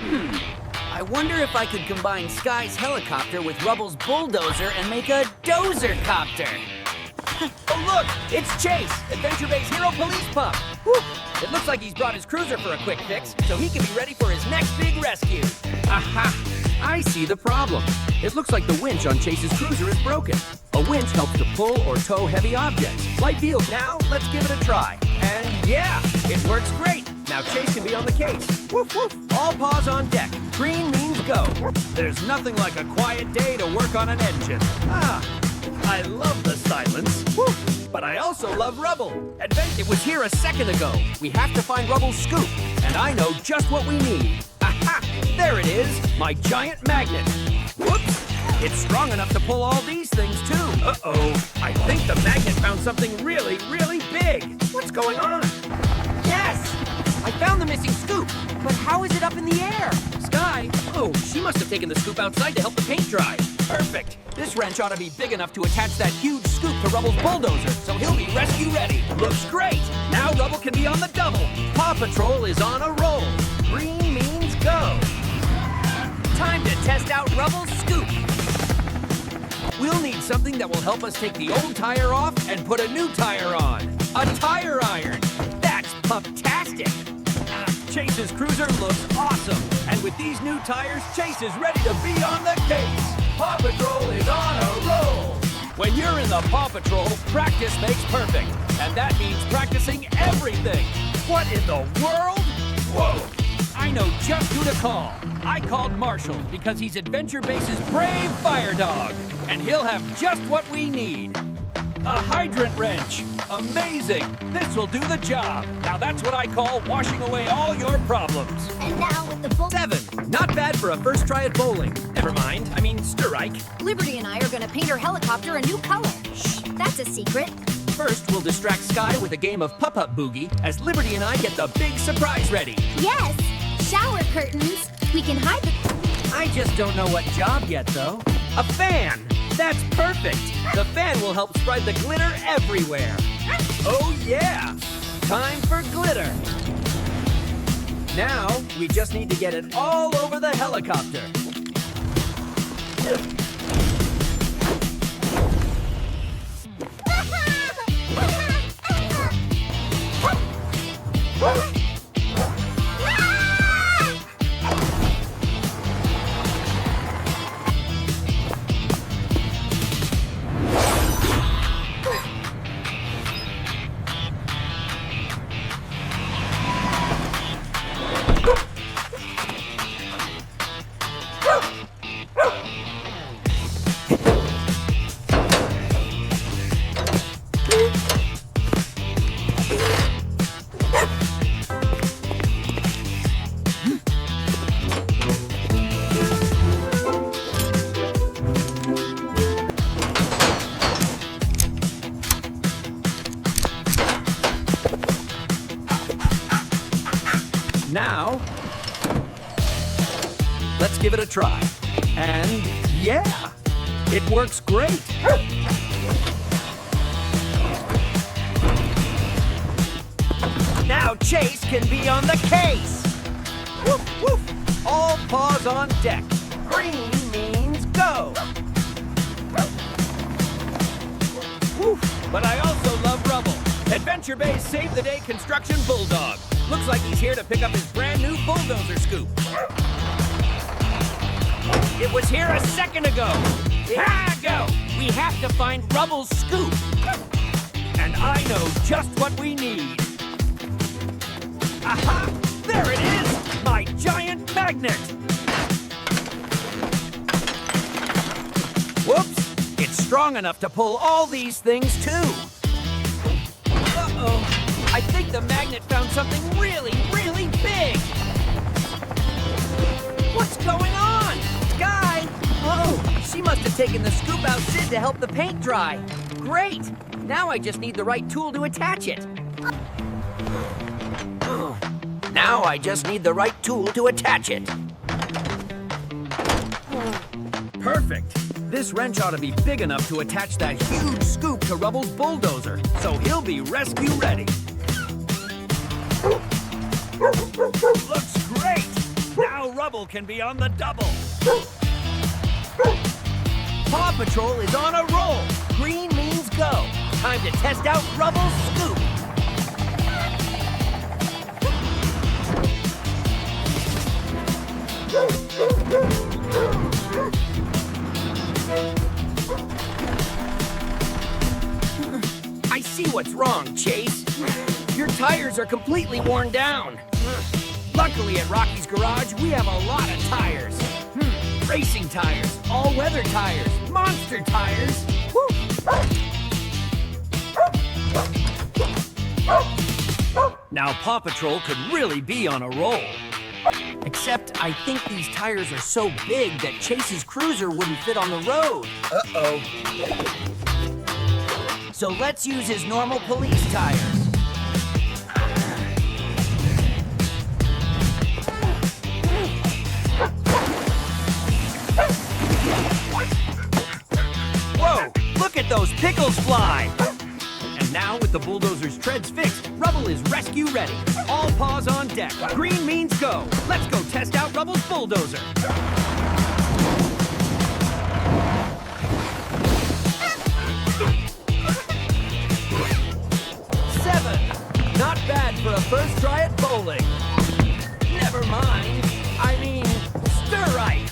I wonder if I could combine Skye's helicopter with Rubble's bulldozer and make a Dozer-Copter. Oh, look! It's Chase, Adventure Bay's hero police pup. Whew. It looks like he's brought his cruiser for a quick fix, so he can be ready for his next big rescue. Aha! I see the problem. It looks like the winch on Chase's cruiser is broken. A winch helps to pull or tow heavy objects, light vehicles. Now, let's give it a try. And yeah, it works great. Now Chase can be on the case. Woof, woof. All paws on deck. Green means go. There's nothing like a quiet day to work on an engine. I love the silence. Woof. But I also love Rubble. It was here a second ago. We have to find Rubble's scoop, and I know just what we need. Aha! There it is, my giant magnet. Whoops! It's strong enough to pull all these things, too. Uh-oh. I think the magnet found something really, really big. What's going on? Yes! I found the missing scoop. But how is it up in the air? Skye? Oh, she must have taken the scoop outside to help the paint dry. Perfect. This wrench ought to be big enough to attach that huge scoop to Rubble's bulldozer, so he'll be rescue ready. Looks great. Now Rubble can be on the double. PAW Patrol is on a roll. Green means go. Time to test out Rubble's scoop. We'll need something that will help us take the old tire off and put a new tire on. A tire iron. That's pup-tastic. Chase's cruiser looks awesome. And with these new tires, Chase is ready to be on the case. PAW Patrol is on a roll. When you're in the PAW Patrol, practice makes perfect. And that means practicing everything. What in the world? Whoa! I know just who to call. I called Marshall because he's Adventure Base's brave fire dog. And he'll have just what we need. A hydrant wrench. Amazing. This will do the job. Now that's what I call washing away all your problems. And now with the 7. Not bad for a first try at bowling. Never mind. I mean, strike. Liberty and I are going to paint her helicopter a new color. Shh, that's a secret. First, we'll distract Skye with a game of Pup-Up Boogie as Liberty and I get the big surprise ready. Yes. Shower curtains. We can hide the... I just don't know what job yet, though. A fan. That's perfect. The fan will help spread the glitter everywhere. Oh, yeah. Time for glitter. Now, we just need to get it all over the helicopter. Now, let's give it a try. And yeah, it works great. Now Chase can be on the case. Woof, woof. All paws on deck. Green means go. Woof. But I also love Rubble. Adventure Bay's Save the Day construction bulldog. Looks like he's here to pick up his brand new bulldozer scoop. It was here a second ago. Go! We have to find Rubble's scoop. And I know just what we need. Aha! There it is! My giant magnet! Whoops! It's strong enough to pull all these things, too. Uh-oh. I think the magnet found something really, really big. What's going on? Skye! Oh, she must have taken the scoop out Sid to help the paint dry. Great! Now I just need the right tool to attach it. Now I just need the right tool to attach it. Perfect. This wrench ought to be big enough to attach that huge scoop to Rubble's bulldozer, so he'll be rescue ready. Looks great. Now Rubble can be on the double. Paw Patrol is on a roll. Green means go. Time to test out Rubble's scoop. I see what's wrong, Chase. Your tires are completely worn down. Luckily at Rocky's garage, we have a lot of tires. Racing tires, all-weather tires, monster tires. Woo. Now Paw Patrol could really be on a roll. Except I think these tires are so big that Chase's cruiser wouldn't fit on the road. Uh-oh. So let's use his normal police tires. Whoa, look at those pickles fly! And now with the bulldozer's treads fixed, Rubble is rescue ready. All paws on deck. Green means go. Let's go test out Rubble's bulldozer. 7. Not bad for a first try at bowling. Never mind. I mean, stir-right.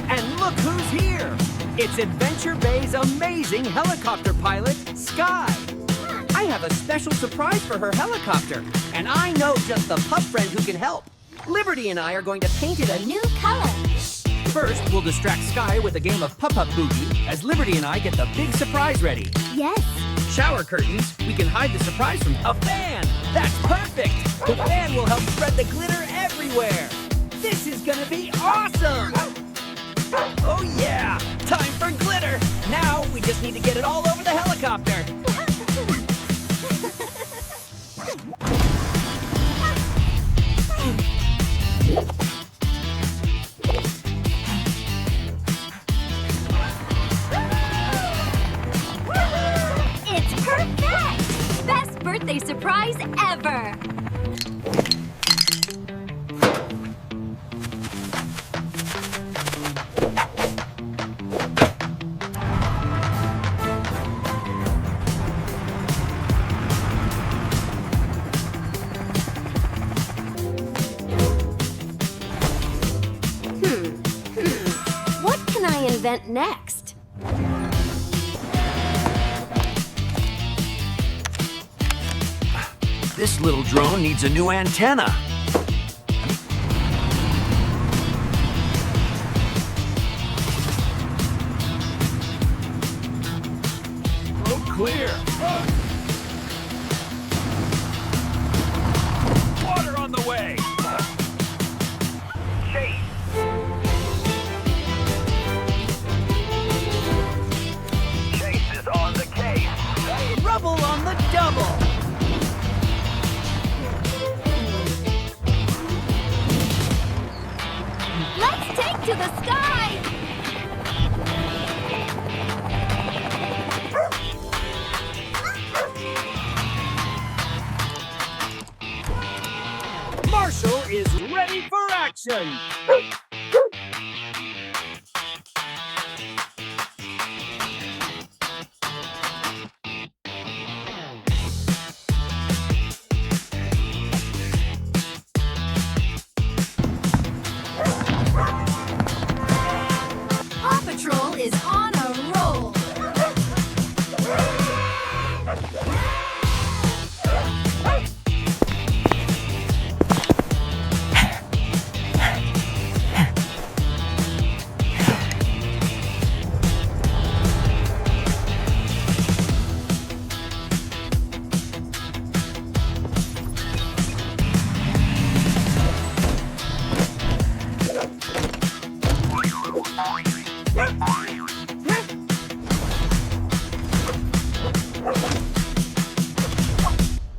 And look who's here. It's Adventure Bay's amazing helicopter pilot, Skye. I have a special surprise for her helicopter, and I know just the pup friend who can help. Liberty and I are going to paint it a New color. First, we'll distract Skye with a game of Pup-Up Boogie as Liberty and I get the big surprise ready. Yes. Shower curtains, we can hide the surprise from a fan. That's perfect. The fan will help spread the glitter everywhere. This is gonna be awesome. Oh yeah, time for glitter. Now we just need to get it all over the helicopter. It's perfect. Best birthday surprise ever. What can I invent next? This little drone needs a new antenna. Oh, clear. Water on the way. Chase. Chase is on the case. Rubble on the double. Let's take to the sky. Marshall is ready for action. Paw Patrol is on a roll.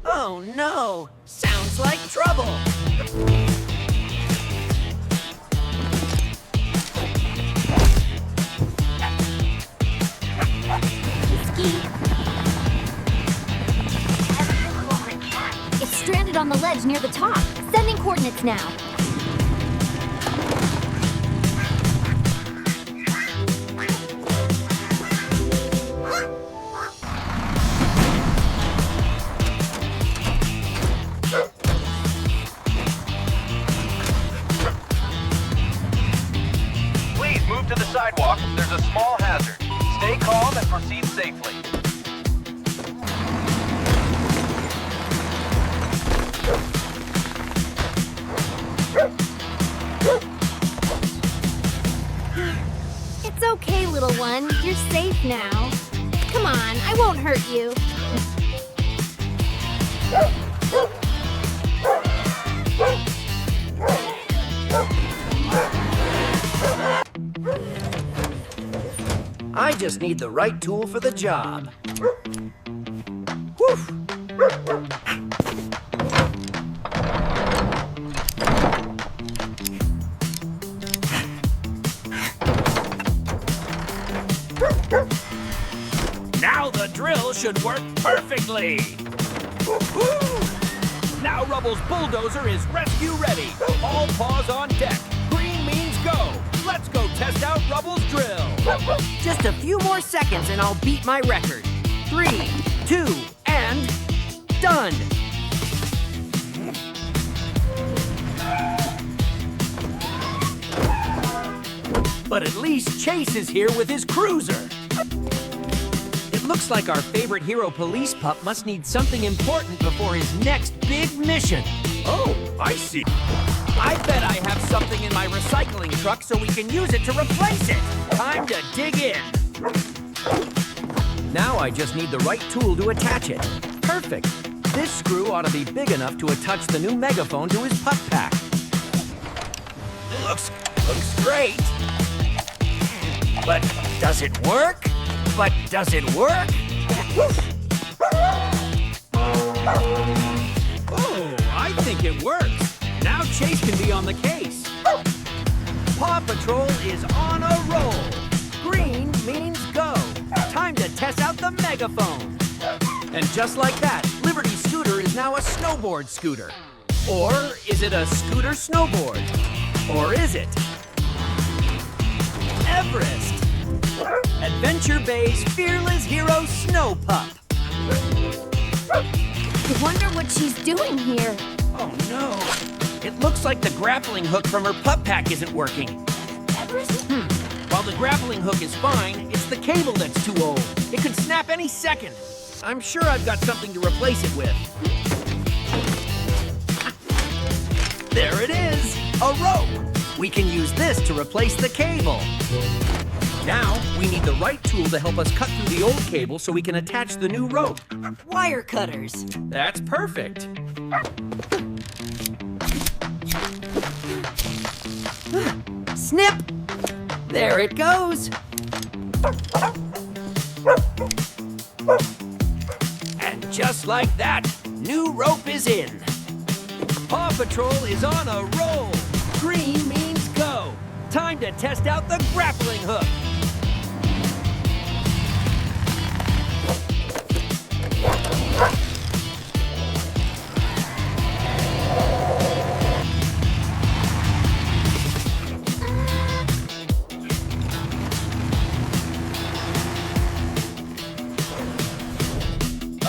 Oh no, sounds like trouble. It's stranded on the ledge near the top. Sending coordinates now. there's a small hazard. Stay calm and proceed safely. It's okay, little one. You're safe now. Come on, I won't hurt you. I just need the right tool for the job. Whew. Now the drill should work perfectly. Woo! Now Rubble's bulldozer is rescue ready. All paws on deck. Green means go. Let's go test out Rubble's drill. Just a few more seconds and I'll beat my record. 3, 2, and done. But at least Chase is here with his cruiser. It looks like our favorite hero police pup must need something important before his next big mission. Oh, I see. I bet I have something in my recycling truck so we can use it to replace it. Time to dig in. Now I just need the right tool to attach it. Perfect. This screw ought to be big enough to attach the new megaphone to his pup pack. Looks great. But does it work? But does it work? Oh, I think it works. Now Chase can be on the case. PAW Patrol is on a roll. Green means go. Time to test out the megaphone. And just like that, Liberty's scooter is now a snowboard scooter. Or is it a scooter snowboard? Or is it Everest? Adventure Bay's fearless hero snow pup. I wonder what she's doing here. Oh no. It looks like the grappling hook from her pup pack isn't working. Everest? While the grappling hook is fine, it's the cable that's too old. It could snap any second. I'm sure I've got something to replace it with. There it is, a rope. We can use this to replace the cable. Now, we need the right tool to help us cut through the old cable so we can attach the new rope. Wire cutters. That's perfect. Snip! There it goes. And just like that, new rope is in. PAW Patrol is on a roll. Green means go. Time to test out the grappling hook.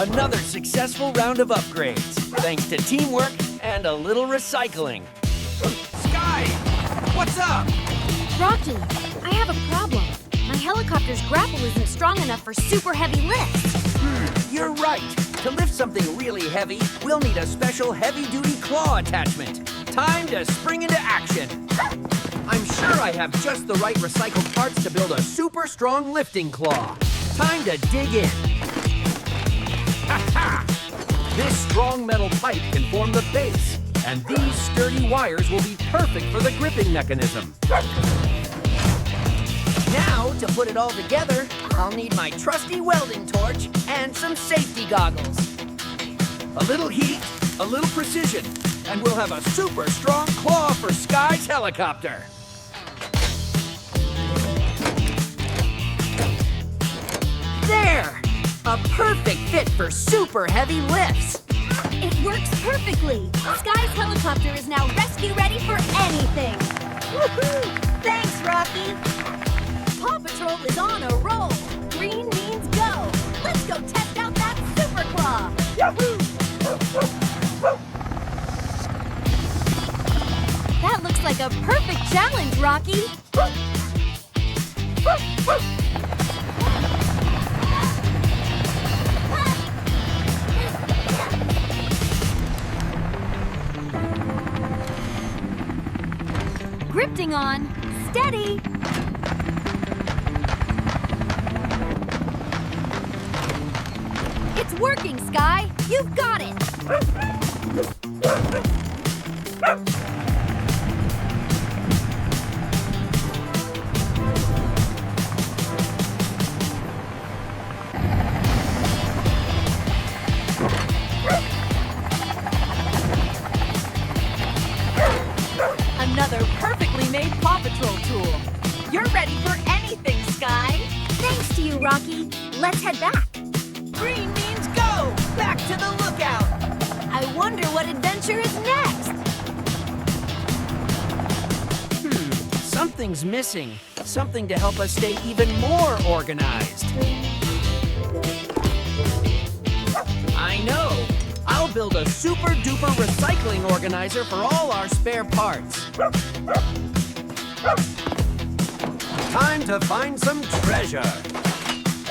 Another successful round of upgrades, thanks to teamwork and a little recycling. Skye, what's up? Rocky, I have a problem. My helicopter's grapple isn't strong enough for super heavy lifts. You're right. To lift something really heavy, we'll need a special heavy-duty claw attachment. Time to spring into action. I'm sure I have just the right recycled parts to build a super strong lifting claw. Time to dig in. Ha-ha! This strong metal pipe can form the base, and these sturdy wires will be perfect for the gripping mechanism. Now, to put it all together, I'll need my trusty welding torch and some safety goggles. A little heat, a little precision, and we'll have a super strong claw for Skye's helicopter. There! A perfect fit for super heavy lifts. It works perfectly. Skye's helicopter is now rescue ready for anything. Woohoo! Thanks, Rocky. PAW Patrol is on a roll. Green means go. Let's go test out that super claw. Yahoo! That looks like a perfect challenge, Rocky. Grifting on. Steady. It's working, Skye. You've got it. Another perfectly made PAW Patrol tool. You're ready for anything, Skye. Thanks to you, Rocky. Let's head back. Green means go! Back to the lookout! I wonder what adventure is next. Something's missing. Something to help us stay even more organized. I know! I'll build a super-duper recycling organizer for all our spare parts. Time to find some treasure.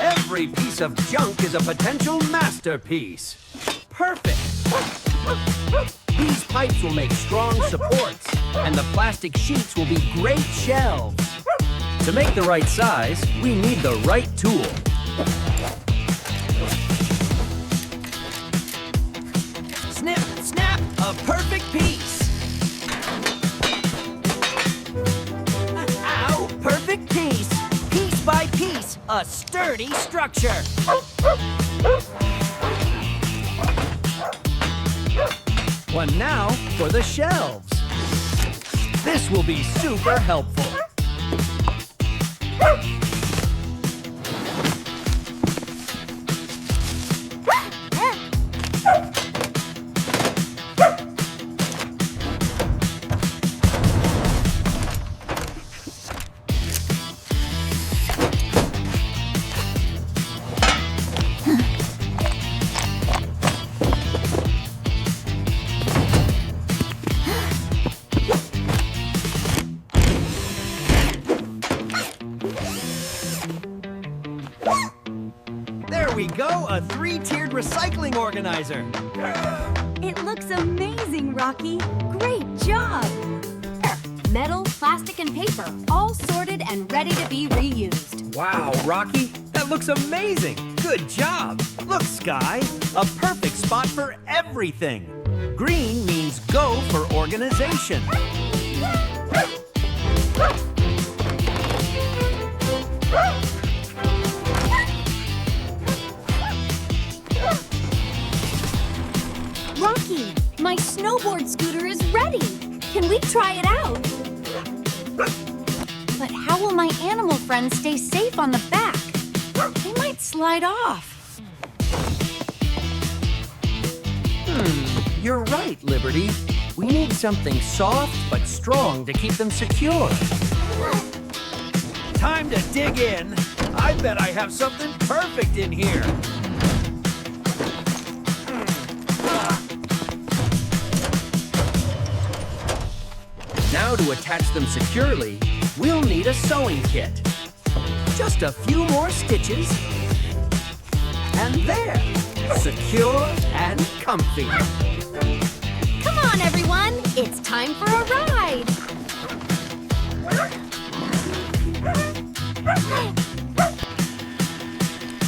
Every piece of junk is a potential masterpiece. Perfect! These pipes will make strong supports, and the plastic sheets will be great shelves. To make the right size, we need the right tool. Snip, snap, a perfect piece. Ow, perfect piece. Piece by piece, a sturdy structure. One now for the shelves. This will be super helpful. There we go, a 3-tiered recycling organizer. It looks amazing, Rocky. Great job. Metal, plastic, and paper, all sorted and ready to be reused. Wow, Rocky, that looks amazing. Good job. Look, Skye, a perfect spot for everything. Green means go for organization. Rocky, my snowboard scooter is ready. Can we try it out? But how will my animal friends stay safe on the back? They might slide off. You're right, Liberty. We need something soft but strong to keep them secure. Time to dig in. I bet I have something perfect in here. Now to attach them securely, we'll need a sewing kit. Just a few more stitches. And there, secure and comfy. Come on, everyone. It's time for a ride.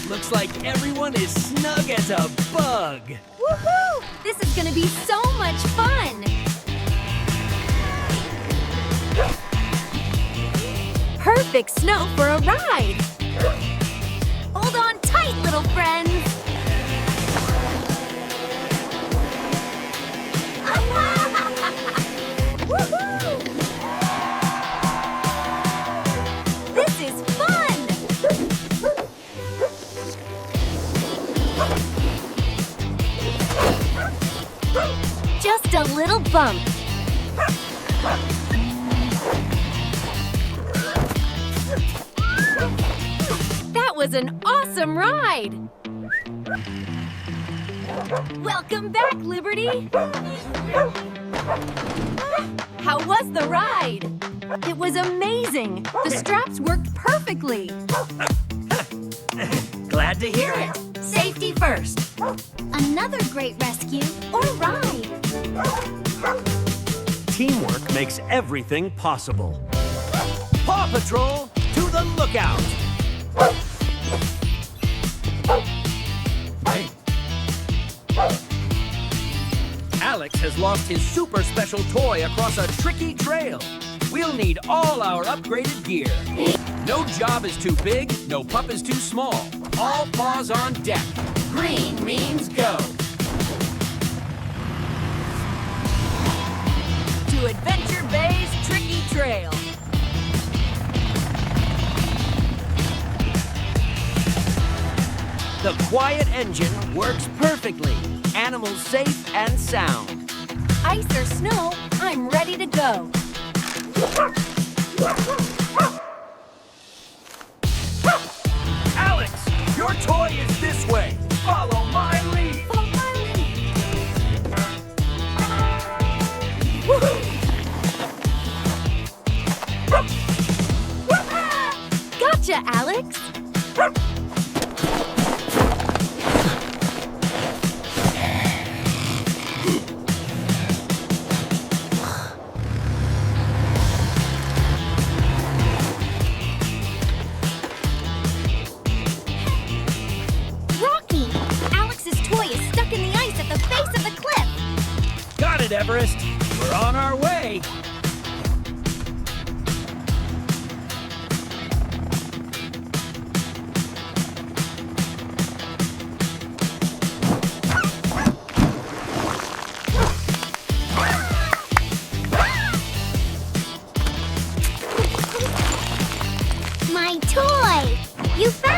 Looks like everyone is snug as a bug. Woohoo! This is gonna be so much fun. Perfect snow for a ride. Hold on tight, little friends. Woohoo! This is fun. Just a little bump. That was an awesome ride! Welcome back, Liberty! How was the ride? It was amazing. The straps worked perfectly. Glad to hear it. Safety first. Another great rescue or ride. Teamwork makes everything possible. Paw Patrol, to the lookout! Alex has lost his super special toy across a tricky trail. We'll need all our upgraded gear. No job is too big, no pup is too small. All paws on deck. Green means go. To Adventure Bay's tricky trail. The quiet engine works perfectly. Animals safe and sound. Ice or snow, I'm ready to go. Alex, your toy is this way. Follow my lead. Follow my lead. Gotcha, Alex. Rocky, Alex's toy is stuck in the ice at the base of the cliff. Got it, Everest. We're on our way. My toy! You found